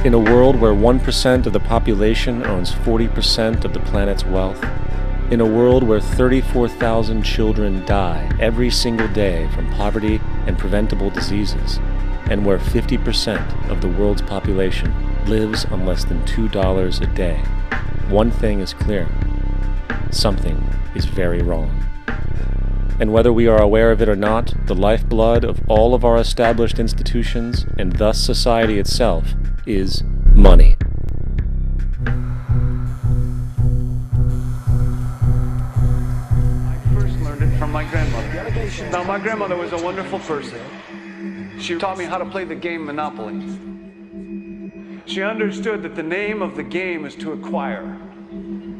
In a world where 1% of the population owns 40% of the planet's wealth, in a world where 34,000 children die every single day from poverty and preventable diseases, and where 50% of the world's population lives on less than $2 a day, one thing is clear: something is very wrong. And whether we are aware of it or not, the lifeblood of all of our established institutions, and thus society itself, is money. I first learned it from my grandmother. Now, my grandmother was a wonderful person. She taught me how to play the game Monopoly. She understood that the name of the game is to acquire.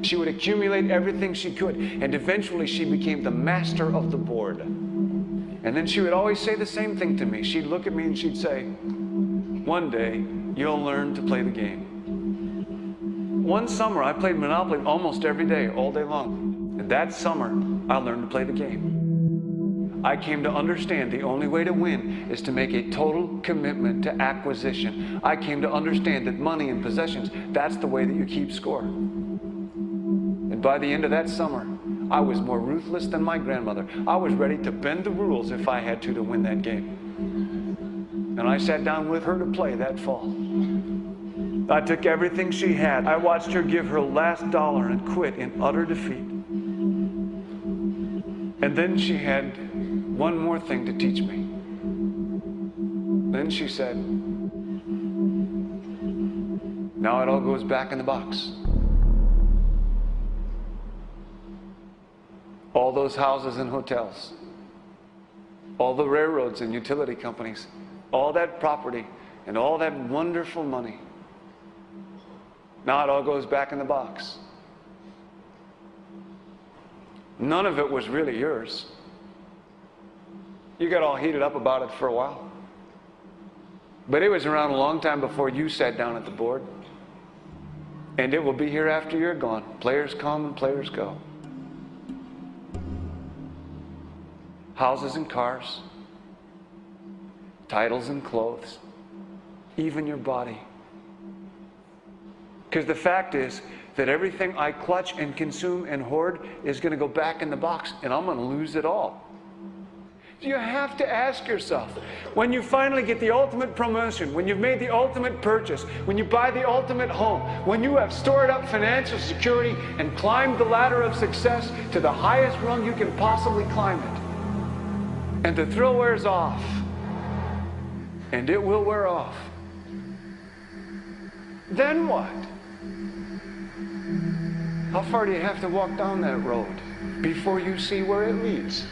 She would accumulate everything she could, and eventually she became the master of the board. And then she would always say the same thing to me. She'd look at me and she'd say, "One day, you'll learn to play the game." One summer, I played Monopoly almost every day, all day long. And that summer, I learned to play the game. I came to understand the only way to win is to make a total commitment to acquisition. I came to understand that money and possessions, that's the way that you keep score. And by the end of that summer, I was more ruthless than my grandmother. I was ready to bend the rules if I had to win that game. And I sat down with her to play that fall. I took everything she had. I watched her give her last dollar and quit in utter defeat. And then she had one more thing to teach me. Then she said, "Now it all goes back in the box." All those houses and hotels, all the railroads and utility companies, all that property and all that wonderful money. Now it all goes back in the box. None of it was really yours. You got all heated up about it for a while. But it was around a long time before you sat down at the board. And it will be here after you're gone. Players come and players go. Houses and cars, titles and clothes, even your body. Because the fact is that everything I clutch and consume and hoard is going to go back in the box, and I'm going to lose it all. You have to ask yourself, when you finally get the ultimate promotion, when you've made the ultimate purchase, when you buy the ultimate home, when you have stored up financial security and climbed the ladder of success to the highest rung you can possibly climb it, and the thrill wears off, and it will wear off, then what? How far do you have to walk down that road before you see where it leads?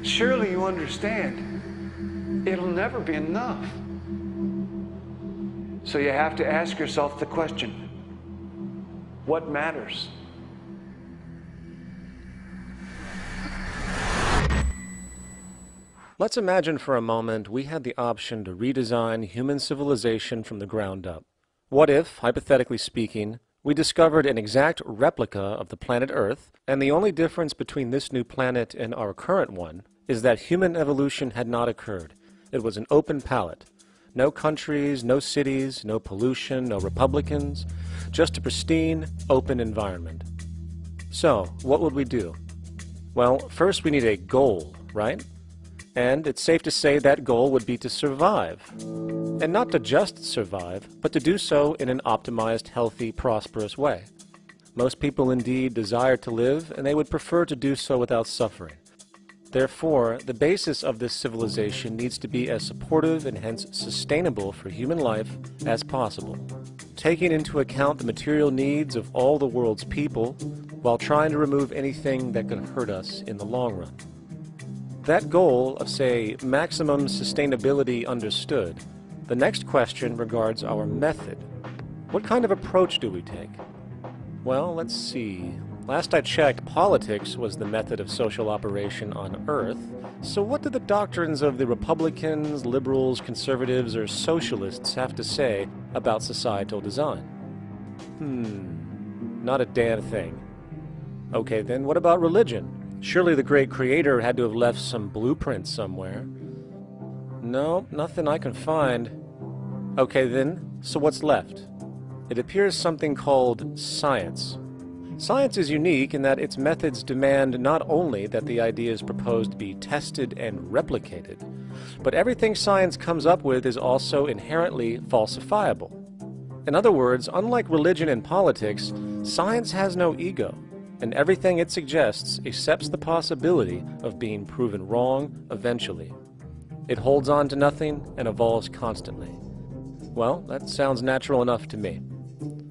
Surely you understand, it'll never be enough. So you have to ask yourself the question, what matters? Let's imagine for a moment we had the option to redesign human civilization from the ground up. What if, hypothetically speaking, we discovered an exact replica of the planet Earth, and the only difference between this new planet and our current one is that human evolution had not occurred. It was an open palette. No countries, no cities, no pollution, no Republicans, just a pristine, open environment. So, what would we do? Well, first we need a goal, right? And it's safe to say that goal would be to survive. And not to just survive, but to do so in an optimized, healthy, prosperous way. Most people indeed desire to live, and they would prefer to do so without suffering. Therefore, the basis of this civilization needs to be as supportive and hence sustainable for human life as possible, taking into account the material needs of all the world's people, while trying to remove anything that could hurt us in the long run. That goal of, say, maximum sustainability understood, the next question regards our method. What kind of approach do we take? Well, let's see. Last I checked, politics was the method of social operation on Earth. So what do the doctrines of the Republicans, liberals, conservatives, or socialists have to say about societal design? Not a damn thing. Okay, then what about religion? Surely the great creator had to have left some blueprint somewhere. No, nothing I can find. Okay then, so what's left? It appears something called science. Science is unique in that its methods demand not only that the ideas proposed be tested and replicated, but everything science comes up with is also inherently falsifiable. In other words, unlike religion and politics, science has no ego, and everything it suggests accepts the possibility of being proven wrong eventually. It holds on to nothing and evolves constantly. Well, that sounds natural enough to me.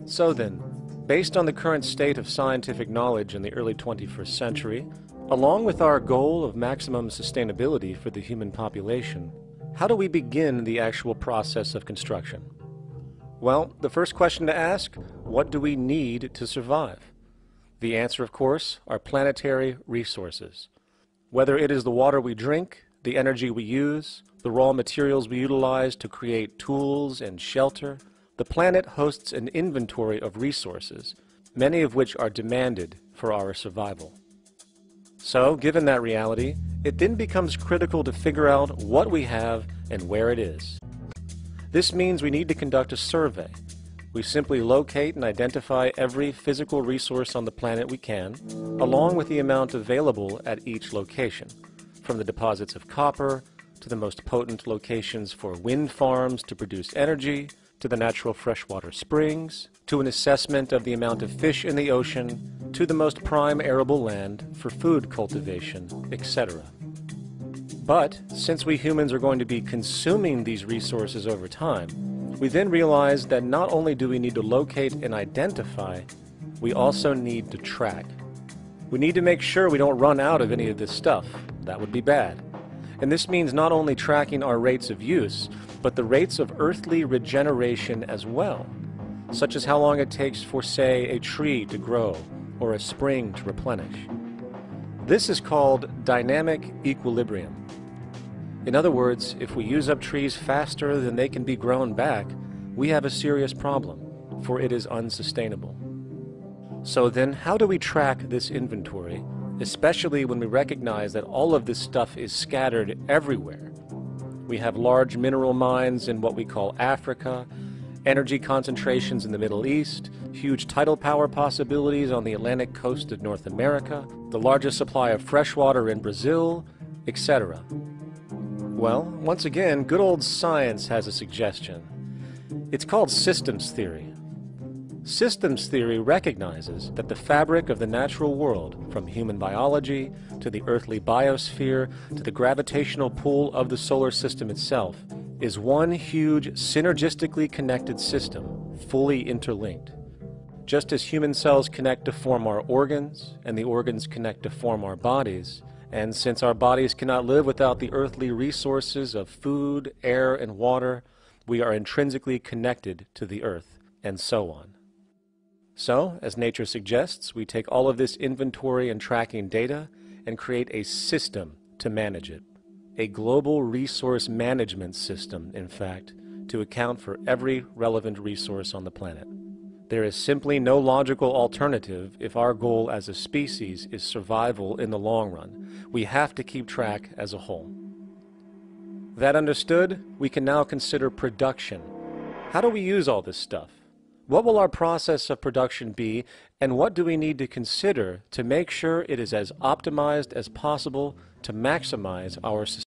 So then, based on the current state of scientific knowledge in the early 21st century, along with our goal of maximum sustainability for the human population, how do we begin the actual process of construction? Well, the first question to ask, what do we need to survive? The answer, of course, are planetary resources. Whether it is the water we drink, the energy we use, the raw materials we utilize to create tools and shelter, the planet hosts an inventory of resources, many of which are demanded for our survival. So, given that reality, it then becomes critical to figure out what we have and where it is. This means we need to conduct a survey. We simply locate and identify every physical resource on the planet we can, along with the amount available at each location, from the deposits of copper to the most potent locations for wind farms to produce energy, to the natural freshwater springs, to an assessment of the amount of fish in the ocean, to the most prime arable land for food cultivation, etc. But since we humans are going to be consuming these resources over time, we then realize that not only do we need to locate and identify, we also need to track. We need to make sure we don't run out of any of this stuff. That would be bad. And this means not only tracking our rates of use, but the rates of earthly regeneration as well, such as how long it takes for, say, a tree to grow or a spring to replenish. This is called dynamic equilibrium. In other words, if we use up trees faster than they can be grown back, we have a serious problem, for it is unsustainable. So then, how do we track this inventory, especially when we recognize that all of this stuff is scattered everywhere? We have large mineral mines in what we call Africa, energy concentrations in the Middle East, huge tidal power possibilities on the Atlantic coast of North America, the largest supply of fresh water in Brazil, etc. Well, once again, good old science has a suggestion. It's called systems theory. Systems theory recognizes that the fabric of the natural world, from human biology to the earthly biosphere to the gravitational pull of the solar system itself, is one huge synergistically connected system, fully interlinked. Just as human cells connect to form our organs, and the organs connect to form our bodies, and since our bodies cannot live without the earthly resources of food, air, and water, we are intrinsically connected to the earth, and so on. So, as nature suggests, we take all of this inventory and tracking data and create a system to manage it. A global resource management system, in fact, to account for every relevant resource on the planet. There is simply no logical alternative if our goal as a species is survival in the long run. We have to keep track as a whole. That understood, we can now consider production. How do we use all this stuff? What will our process of production be, and what do we need to consider to make sure it is as optimized as possible to maximize our